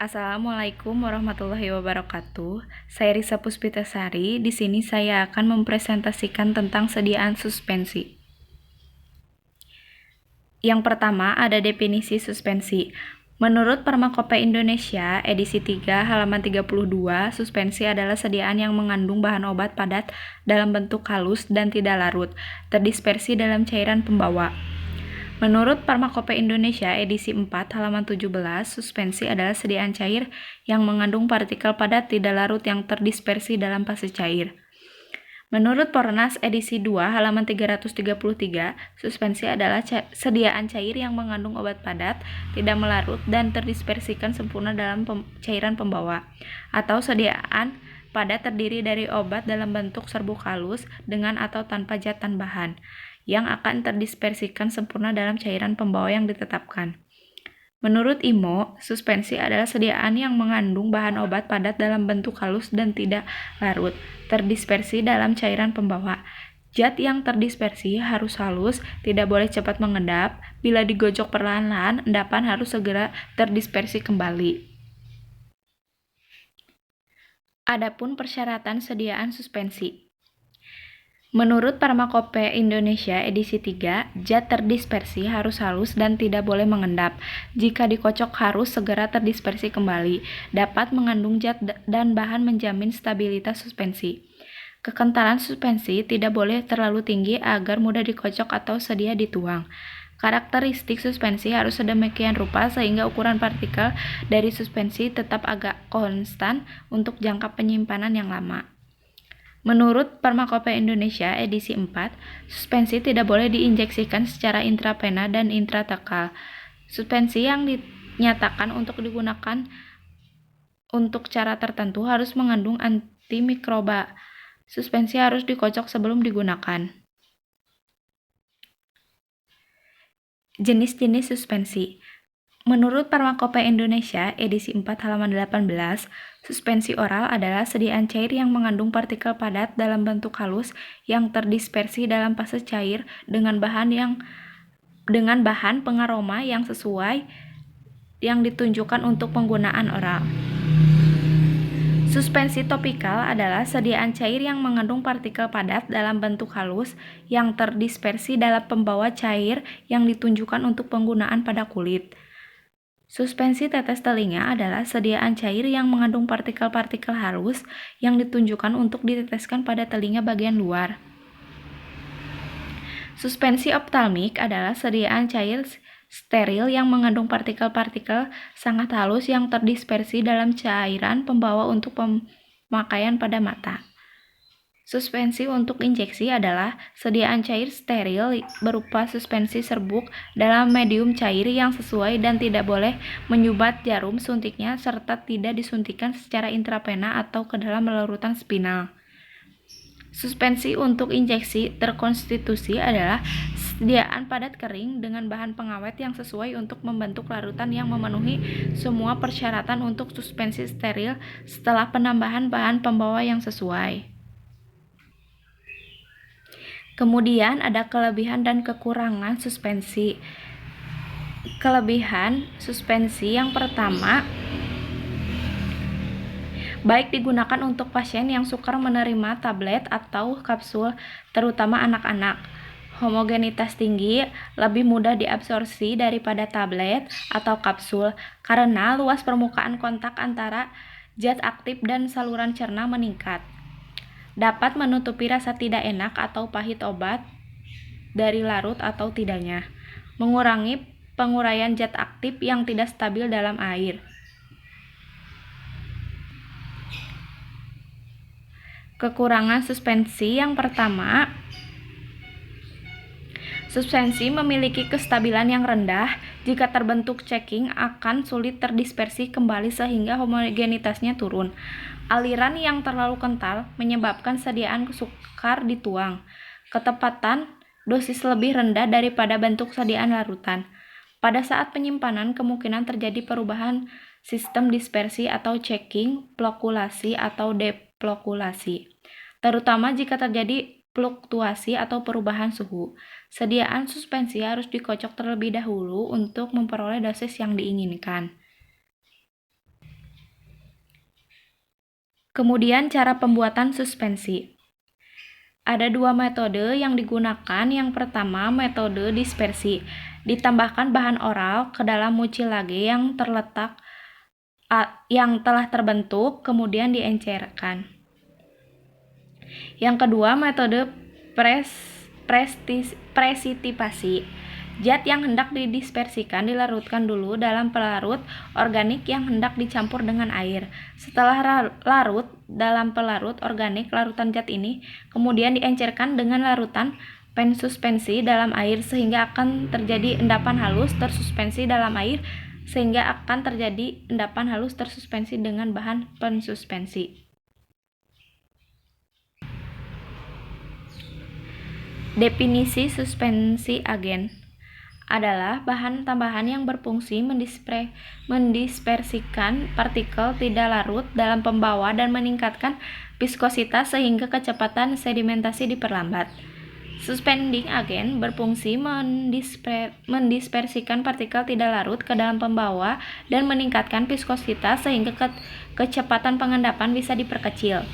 Assalamualaikum warahmatullahi wabarakatuh. Saya Risa Puspitasari. Di sini saya akan mempresentasikan tentang sediaan suspensi. Yang pertama ada definisi suspensi. Menurut Permakope Indonesia edisi 3 halaman 32, suspensi adalah sediaan yang mengandung bahan obat padat dalam bentuk halus dan tidak larut, terdispersi dalam cairan pembawa. Menurut Permakope Indonesia edisi 4 halaman 17, suspensi adalah sediaan cair yang mengandung partikel padat tidak larut yang terdispersi dalam fase cair. Menurut Pornas edisi 2 halaman 333, suspensi adalah sediaan cair yang mengandung obat padat, tidak melarut, dan terdispersikan sempurna dalam cairan pembawa, atau sediaan padat terdiri dari obat dalam bentuk serbuk halus dengan atau tanpa zat tambahan yang akan terdispersikan sempurna dalam cairan pembawa yang ditetapkan. Menurut IMO, suspensi adalah sediaan yang mengandung bahan obat padat dalam bentuk halus dan tidak larut, terdispersi dalam cairan pembawa. Zat yang terdispersi harus halus, tidak boleh cepat mengendap. Bila digojok perlahan-lahan, endapan harus segera terdispersi kembali. Adapun persyaratan sediaan suspensi. Menurut Permakope Indonesia edisi 3, zat terdispersi harus halus dan tidak boleh mengendap. Jika dikocok harus segera terdispersi kembali. Dapat mengandung zat dan bahan menjamin stabilitas suspensi. Kekentalan suspensi tidak boleh terlalu tinggi agar mudah dikocok atau sedia dituang. Karakteristik suspensi harus sedemikian rupa sehingga ukuran partikel dari suspensi tetap agak konstan untuk jangka penyimpanan yang lama. Menurut Permakope Indonesia edisi 4, suspensi tidak boleh diinjeksikan secara intravena dan intratekal. Suspensi yang dinyatakan untuk digunakan untuk cara tertentu harus mengandung antimikroba. Suspensi harus dikocok sebelum digunakan. Jenis-jenis suspensi. Menurut Permakope Indonesia edisi 4 halaman 18, suspensi oral adalah sediaan cair yang mengandung partikel padat dalam bentuk halus yang terdispersi dalam fase cair dengan bahan pengaroma yang sesuai yang ditunjukkan untuk penggunaan oral. Suspensi topikal adalah sediaan cair yang mengandung partikel padat dalam bentuk halus yang terdispersi dalam pembawa cair yang ditunjukkan untuk penggunaan pada kulit. Suspensi tetes telinga adalah sediaan cair yang mengandung partikel-partikel halus yang ditunjukkan untuk diteteskan pada telinga bagian luar. Suspensi optalmik adalah sediaan cair steril yang mengandung partikel-partikel sangat halus yang terdispersi dalam cairan pembawa untuk pemakaian pada mata. Suspensi untuk injeksi adalah sediaan cair steril berupa suspensi serbuk dalam medium cair yang sesuai dan tidak boleh menyumbat jarum suntiknya serta tidak disuntikan secara intravena atau ke dalam larutan spinal. Suspensi untuk injeksi terkonstitusi adalah sediaan padat kering dengan bahan pengawet yang sesuai untuk membentuk larutan yang memenuhi semua persyaratan untuk suspensi steril setelah penambahan bahan pembawa yang sesuai. Kemudian ada kelebihan dan kekurangan suspensi. Kelebihan suspensi yang pertama, baik digunakan untuk pasien yang sukar menerima tablet atau kapsul, terutama anak-anak. Homogenitas tinggi, lebih mudah diabsorpsi daripada tablet atau kapsul karena luas permukaan kontak antara zat aktif dan saluran cerna meningkat. Dapat menutupi rasa tidak enak atau pahit obat dari larut atau tidaknya. Mengurangi penguraian zat aktif yang tidak stabil dalam air. Kekurangan suspensi yang pertama, suspensi memiliki kestabilan yang rendah. Jika terbentuk caking akan sulit terdispersi kembali sehingga homogenitasnya turun. Aliran yang terlalu kental menyebabkan sediaan sukar dituang. Ketepatan dosis lebih rendah daripada bentuk sediaan larutan. Pada saat penyimpanan kemungkinan terjadi perubahan sistem dispersi atau caking, flokulasi atau deflokulasi, terutama jika terjadi fluktuasi atau perubahan suhu. Sediaan suspensi harus dikocok terlebih dahulu untuk memperoleh dosis yang diinginkan. Kemudian cara pembuatan suspensi. Ada dua metode yang digunakan. Yang pertama, metode dispersi. Ditambahkan bahan oral ke dalam mucilage yang telah terbentuk, kemudian diencerkan. Yang kedua, metode presitipasi. Zat yang hendak didispersikan dilarutkan dulu dalam pelarut organik yang hendak dicampur dengan air. Setelah larut dalam pelarut organik, larutan zat ini kemudian diencerkan dengan larutan pensuspensi dalam air sehingga akan terjadi endapan halus tersuspensi dalam air dengan bahan pensuspensi. Definisi suspensi agen adalah bahan tambahan yang berfungsi mendispersikan partikel tidak larut dalam pembawa dan meningkatkan viskositas sehingga kecepatan sedimentasi diperlambat. Suspending agent berfungsi mendispersikan partikel tidak larut ke dalam pembawa dan meningkatkan viskositas sehingga kecepatan pengendapan bisa diperkecil.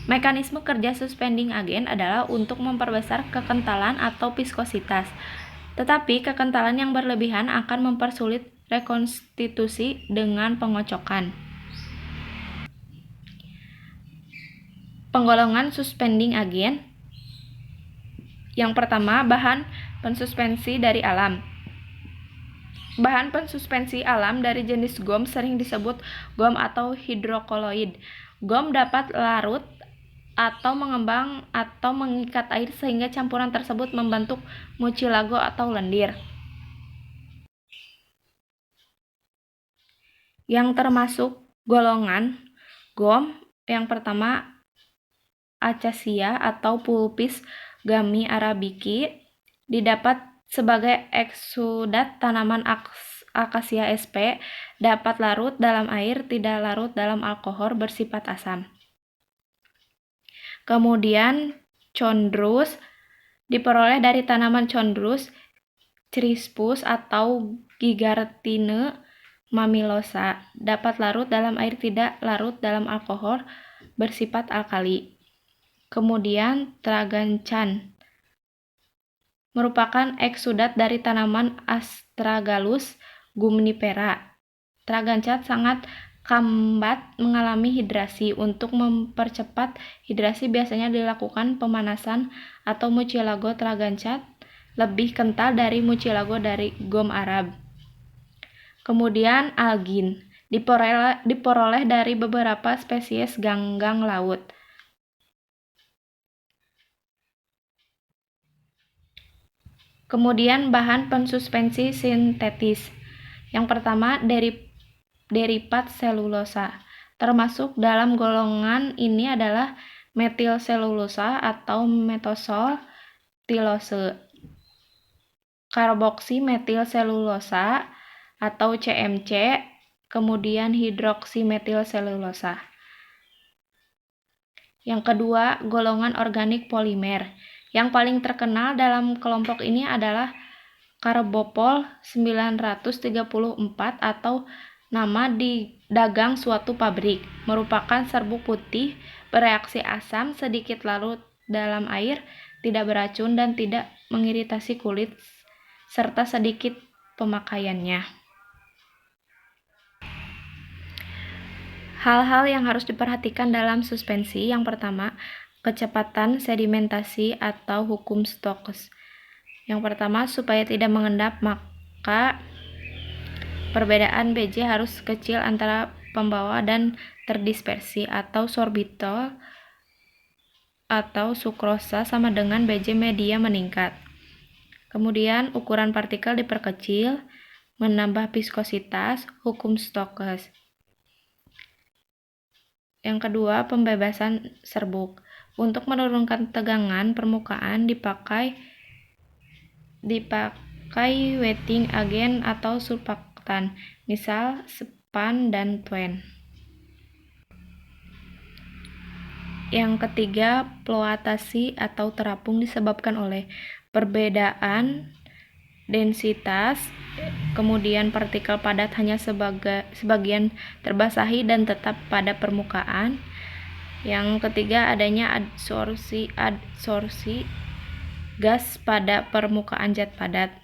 Mekanisme kerja suspending agent adalah untuk memperbesar kekentalan atau viskositas. Tetapi kekentalan yang berlebihan akan mempersulit rekonstitusi dengan pengocokan. Penggolongan suspending agent. Yang pertama, bahan pensuspensi dari alam. Bahan pensuspensi alam dari jenis gom sering disebut gom atau hidrokoloid. Gom dapat larut atau mengembang atau mengikat air sehingga campuran tersebut membentuk mucilago atau lendir. Yang termasuk golongan gom, yang pertama Acacia atau Pulpis gami arabiki, didapat sebagai eksudat tanaman Acacia sp, dapat larut dalam air, tidak larut dalam alkohol, bersifat asam. Kemudian Chondrus diperoleh dari tanaman Chondrus crispus atau Gigartine mammillaria, dapat larut dalam air, tidak larut dalam alkohol, bersifat alkali. Kemudian Tragancan merupakan eksudat dari tanaman Astragalus gumnifera. Tragancan sangat lambat mengalami hidrasi. Untuk mempercepat hidrasi biasanya dilakukan pemanasan atau mucilago Tragancan lebih kental dari mucilago dari gom Arab. Kemudian algin diperoleh dari beberapa spesies ganggang laut. Kemudian bahan pensuspensi sintetis. Yang pertama, derivat selulosa. Termasuk dalam golongan ini adalah metil selulosa atau metosol tilose, karboksi metil selulosa atau CMC, kemudian hidroksi metil selulosa. Yang kedua, golongan organik polimer. Yang paling terkenal dalam kelompok ini adalah Carbopol 934 atau nama di dagang suatu pabrik, merupakan serbuk putih bereaksi asam, sedikit larut dalam air, tidak beracun dan tidak mengiritasi kulit, serta sedikit pemakaiannya. Hal-hal yang harus diperhatikan dalam suspensi. Yang pertama, kecepatan sedimentasi atau hukum Stokes. Yang pertama, supaya tidak mengendap, maka perbedaan Bj harus kecil antara pembawa dan terdispersi, atau sorbitol atau sukrosa sama dengan Bj media meningkat. Kemudian ukuran partikel diperkecil, menambah viskositas, hukum Stokes. Yang kedua, pembebasan serbuk. Untuk menurunkan tegangan permukaan dipakai wetting agent atau surfaktan, misal span dan twen. Yang ketiga, floatasi atau terapung disebabkan oleh perbedaan densitas, kemudian partikel padat hanya sebagian terbasahi dan tetap pada permukaan, Yang ketiga, adanya adsorpsi gas pada permukaan zat padat.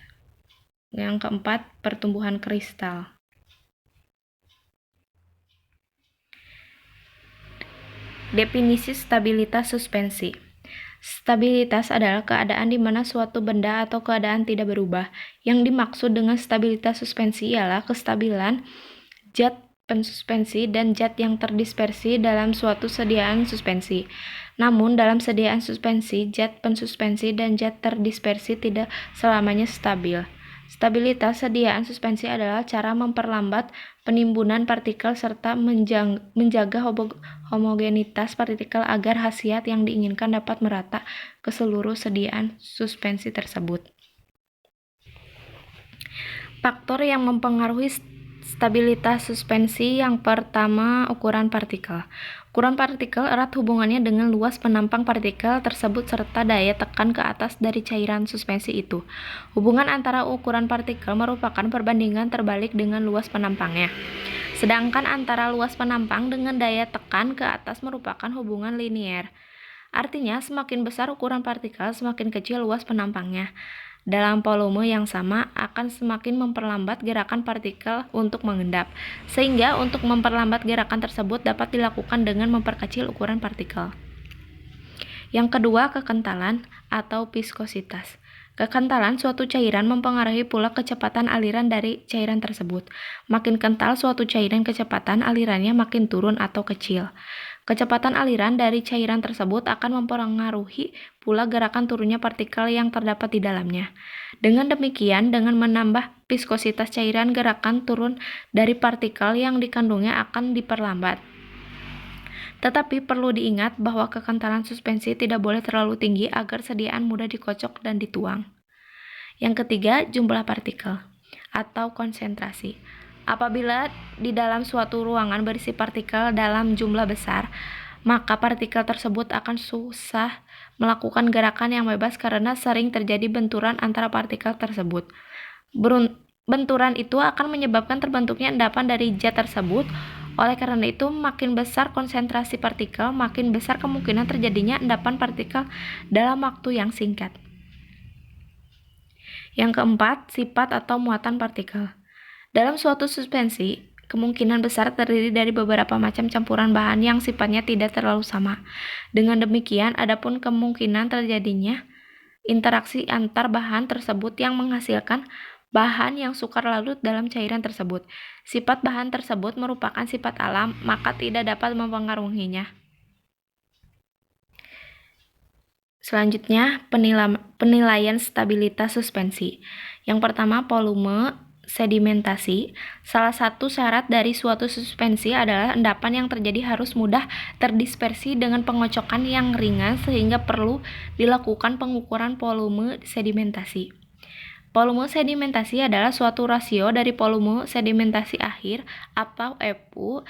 Yang keempat, pertumbuhan kristal. Definisi stabilitas suspensi. Stabilitas adalah keadaan di mana suatu benda atau keadaan tidak berubah. Yang dimaksud dengan stabilitas suspensi ialah kestabilan zat pensuspensi dan zat yang terdispersi dalam suatu sediaan suspensi. Namun, dalam sediaan suspensi, zat pensuspensi dan zat terdispersi tidak selamanya stabil. Stabilitas sediaan suspensi adalah cara memperlambat penimbunan partikel serta menjaga homogenitas partikel agar khasiat yang diinginkan dapat merata ke seluruh sediaan suspensi tersebut. Faktor yang mempengaruhi stabilitas suspensi. Yang pertama, ukuran partikel. Ukuran partikel erat hubungannya dengan luas penampang partikel tersebut serta daya tekan ke atas dari cairan suspensi itu. Hubungan antara ukuran partikel merupakan perbandingan terbalik dengan luas penampangnya. Sedangkan antara luas penampang dengan daya tekan ke atas merupakan hubungan linier. Artinya, semakin besar ukuran partikel, semakin kecil luas penampangnya. Dalam volume yang sama akan semakin memperlambat gerakan partikel untuk mengendap, sehingga untuk memperlambat gerakan tersebut dapat dilakukan dengan memperkecil ukuran partikel. Yang kedua, kekentalan atau viskositas. Kekentalan suatu cairan mempengaruhi pula kecepatan aliran dari cairan tersebut. Makin kental suatu cairan, kecepatan alirannya makin turun atau kecil. Kecepatan aliran dari cairan tersebut akan mempengaruhi pula gerakan turunnya partikel yang terdapat di dalamnya. Dengan demikian, dengan menambah viskositas cairan, gerakan turun dari partikel yang dikandungnya akan diperlambat. Tetapi perlu diingat bahwa kekentalan suspensi tidak boleh terlalu tinggi agar sediaan mudah dikocok dan dituang. Yang ketiga, jumlah partikel atau konsentrasi. Apabila di dalam suatu ruangan berisi partikel dalam jumlah besar, maka partikel tersebut akan susah melakukan gerakan yang bebas karena sering terjadi benturan antara partikel tersebut. Benturan itu akan menyebabkan terbentuknya endapan dari zat tersebut. Oleh karena itu, makin besar konsentrasi partikel, makin besar kemungkinan terjadinya endapan partikel dalam waktu yang singkat. Yang keempat, sifat atau muatan partikel. Dalam suatu suspensi, kemungkinan besar terdiri dari beberapa macam campuran bahan yang sifatnya tidak terlalu sama. Dengan demikian, adapun kemungkinan terjadinya interaksi antar bahan tersebut yang menghasilkan bahan yang sukar larut dalam cairan tersebut. Sifat bahan tersebut merupakan sifat alam, maka tidak dapat mempengaruhinya. Selanjutnya, penilaian stabilitas suspensi. Yang pertama, volume sedimentasi. Salah satu syarat dari suatu suspensi adalah endapan yang terjadi harus mudah terdispersi dengan pengocokan yang ringan sehingga perlu dilakukan pengukuran volume sedimentasi. Volume sedimentasi adalah suatu rasio dari volume sedimentasi akhir atau FU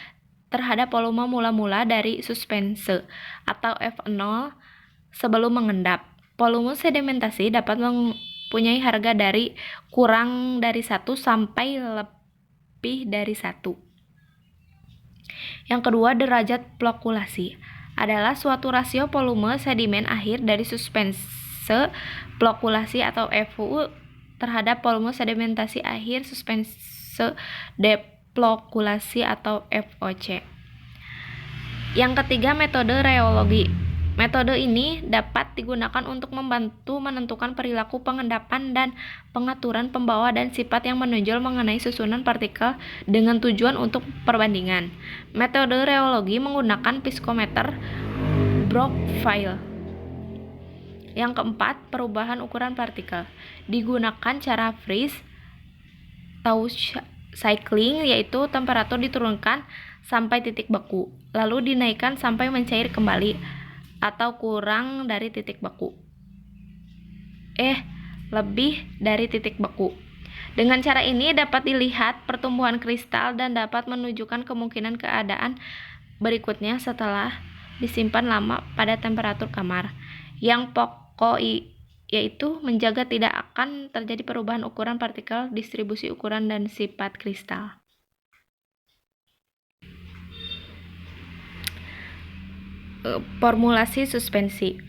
terhadap volume mula-mula dari suspense atau F0 sebelum mengendap. Volume sedimentasi dapat mempunyai harga dari kurang dari 1 sampai lebih dari 1. Yang kedua, derajat flokulasi adalah suatu rasio volume sedimen akhir dari suspense flokulasi atau FU terhadap volume sedimentasi akhir suspense deflokulasi atau FOC. Yang ketiga, metode rheologi. Metode ini dapat digunakan untuk membantu menentukan perilaku pengendapan dan pengaturan pembawa dan sifat yang menonjol mengenai susunan partikel dengan tujuan untuk perbandingan. Metode rheologi menggunakan piskometer Broglie. Yang keempat, perubahan ukuran partikel. Digunakan cara freeze-thaw cycling, yaitu temperatur diturunkan sampai titik beku, lalu dinaikkan sampai mencair kembali atau kurang dari titik beku. Lebih dari titik beku. Dengan cara ini dapat dilihat pertumbuhan kristal dan dapat menunjukkan kemungkinan keadaan berikutnya setelah disimpan lama pada temperatur kamar. Yang pokok yaitu menjaga tidak akan terjadi perubahan ukuran partikel, distribusi ukuran, dan sifat kristal. Formulasi suspensi.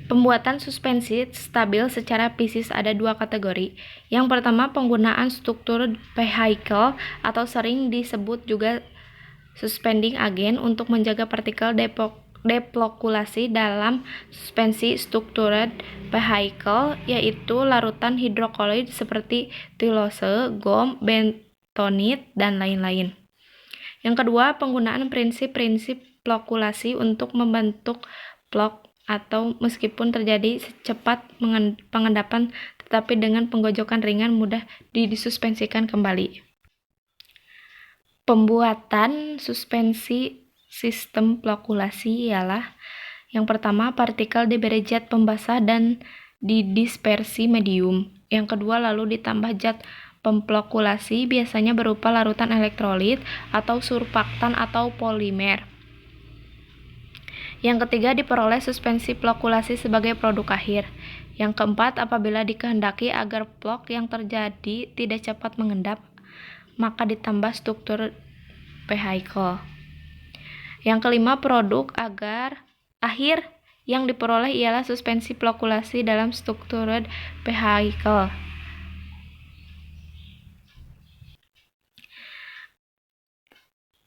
Pembuatan suspensi stabil secara fisik ada dua kategori. Yang pertama, penggunaan struktur vehicle atau sering disebut juga suspending agent untuk menjaga partikel deplokulasi dalam suspensi struktured vehicle, yaitu larutan hidrokoloid seperti tilose, gom, bentonit, dan lain-lain. Yang kedua, penggunaan prinsip-prinsip flokulasi untuk membentuk flok atau meskipun terjadi secepat pengendapan tetapi dengan penggojokan ringan mudah disuspensikan kembali. Pembuatan suspensi sistem flokulasi ialah yang pertama, partikel diberi zat pembasah dan didispersi medium. Yang kedua, lalu ditambah zat pemflokulasi biasanya berupa larutan elektrolit atau surfaktan atau polimer. Yang ketiga, diperoleh suspensi flokulasi sebagai produk akhir. Yang keempat, apabila dikehendaki agar flok yang terjadi tidak cepat mengendap, maka ditambah struktur vehicle. Yang kelima, produk akhir yang diperoleh ialah suspensi flokulasi dalam struktur vehicle.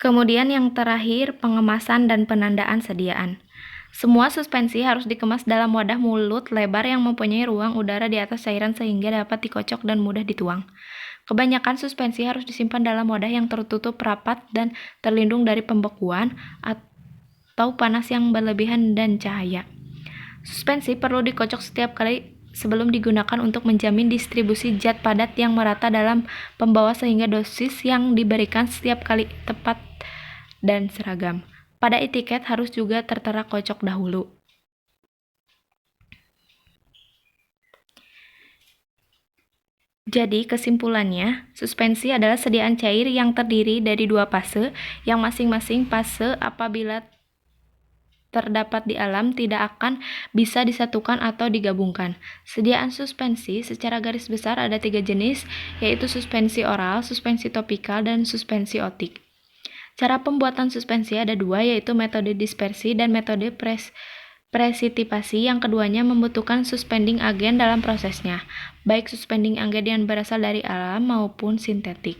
Kemudian yang terakhir, pengemasan dan penandaan sediaan. Semua suspensi harus dikemas dalam wadah mulut lebar yang mempunyai ruang udara di atas cairan sehingga dapat dikocok dan mudah dituang. Kebanyakan suspensi harus disimpan dalam wadah yang tertutup rapat dan terlindung dari pembekuan atau panas yang berlebihan dan cahaya. Suspensi perlu dikocok setiap kali sebelum digunakan untuk menjamin distribusi zat padat yang merata dalam pembawa sehingga dosis yang diberikan setiap kali tepat dan seragam. Pada etiket harus juga tertera kocok dahulu. Jadi kesimpulannya, suspensi adalah sediaan cair yang terdiri dari dua fase, yang masing-masing fase apabila terdapat di alam tidak akan bisa disatukan atau digabungkan. Sediaan suspensi secara garis besar ada 3 jenis, yaitu suspensi oral, suspensi topikal, dan suspensi otik. Cara pembuatan suspensi ada 2, yaitu metode dispersi dan metode presitipasi. Yang keduanya membutuhkan suspending agent dalam prosesnya, baik suspending agent yang berasal dari alam maupun sintetik.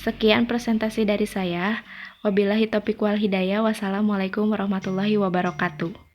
Sekian presentasi dari saya. Wabillahi taufiq wal hidayah. Wassalamualaikum warahmatullahi wabarakatuh.